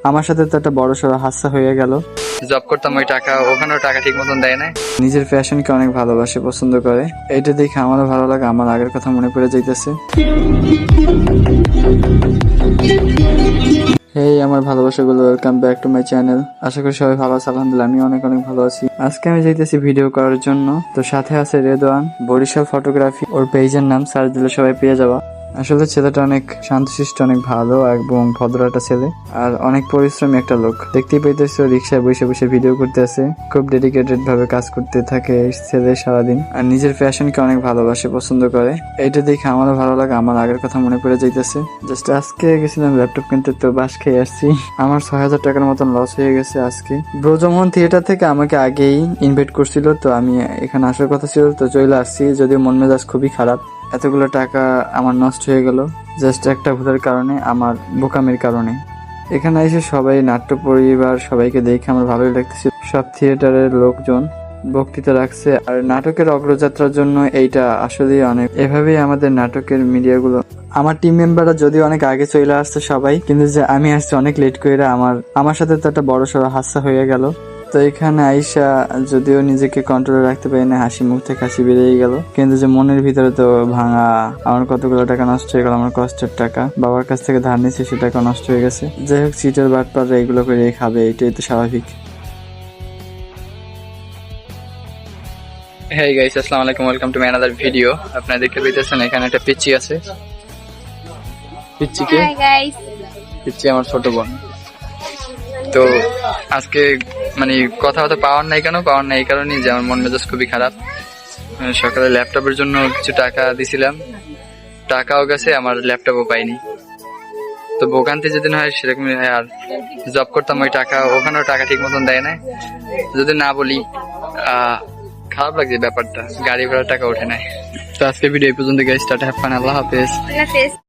আমার সাথে তো একটা বড় সড়ো হাস্যা হয়ে গেল। জব করতাম ওই টাকা, ওখানেও টাকা ঠিক মতন দেয় না। নিজের ফ্যাশনকে অনেক ভালোবাসে, পছন্দ করে, এইটা দেখে আমারও ভালো লাগে। আমার আগের কথা মনে পড়ে যাইতেছে। হেই আমার ভালোবাসাগুলো, welcome back to my channel. আশা করি সবাই ভালো আছে। আলহামদুলিল্লাহ আমি অনেক অনেক ভালো আছি। আজকে আমি যাইতেছি ভিডিও করার জন্য, তো সাথে আছে রেদওয়ান, বরিশাল ফটোগ্রাফি। ওর পেজের নাম সার্চ দিলে সবাই পেয়ে যাবা। আসলে ছেলেটা অনেক শান্তশিষ্ট, অনেক ভালো এবং ভদ্র একটা ছেলে, আর অনেক পরিশ্রমী একটা লোক। দেখতেই পাইতেছো রিক্সায় বসে বসে ভিডিও করতে আছে। খুব ডেডিকেটেড ভাবে কাজ করতে থাকে ছেলে সারাদিন, আর নিজের ফ্যাশনকে অনেক ভালোবাসে, পছন্দ করে, এইটা দেখে আমারও ভালো লাগে। আমার আগের কথা মনে পড়ে যাইতেছে। জাস্ট আজকে গেছিলাম ল্যাপটপ কিনতে, তো বাস খেয়ে আসছি। আমার 6,000 টাকার মতন লস হয়ে গেছে আজকে। ব্রজমোহন থিয়েটার থেকে আমাকে আগেই ইনভাইট করছিল, তো আমি এখানে আসার কথা ছিল, তো চলে আসছি। যদিও মন মেজাজ খুবই খারাপ, এতগুলো টাকা আমার নষ্ট হয়ে গেল জাস্ট একটা ভুলের কারণে, আমার বোকামির কারণে। এখানে এসে সবাই নাট্য পরিবার, সবাইকে দেখে আমার ভালোই লাগতেছে। সব থিয়েটারের লোকজন বক্তৃতা রাখছে, আর নাটকের অগ্রযাত্রার জন্য এইটা আসলে অনেক। এভাবেই আমাদের নাটকের মিডিয়াগুলো, আমার টিম মেম্বাররা যদিও অনেক আগে চলে আসছে সবাই, কিন্তু যে আমি আসছি অনেক লেট করে, আমার সাথে তো একটা বড় সড়ো হাস্যা হয়ে গেল। তো এখানে আইসা যদিও নিজেকে কন্ট্রোলে রাখতে পারি না, হাসি মুখ থেকে হাসি বেরিয়ে গেল, কিন্তু যে মনের ভিতরে তো ভাঙা। আমার কতগুলো টাকা নষ্ট হয়ে গেল, আমার কষ্টের টাকা, বাবার কাছ থেকে ধার নিয়েছি, সে টাকা নষ্ট হয়ে গেছে। যাই হোক, সিটের বাটপাররা এগুলো করে খাবে, এটাই তো স্বাভাবিক। হেই গাইস, আসসালামু আলাইকুম, welcome to my another video. আপনারা দেখতে পেতেছেন এখানে একটা পিচ্চি আছে। পিচ্চিকে, পিচ্চি আমার ছোট বোন। তো আজকে মানে কথাবার্তা পাওয়ার নাই এই কারণেই যে আমার মন মেজাজ খুবই খারাপ। সকালে ল্যাপটপের জন্য কিছু টাকা দিছিলাম, টাকাও গেছে, আমার ল্যাপটপও পাইনি। তো ভোগান্তি যেদিন হয় সেরকমই হয়। আর জব করতাম ওই টাকা, ওখানেও টাকা ঠিক মতন দেয় না। যদি না বলি খারাপ লাগছে ব্যাপারটা, গাড়ি ভাড়ার টাকা ওঠে নাই। তো আজকে ভিডিও এই পর্যন্ত গাইস, টাটা, হ্যাভ ফান, আল্লাহ হাফেজ।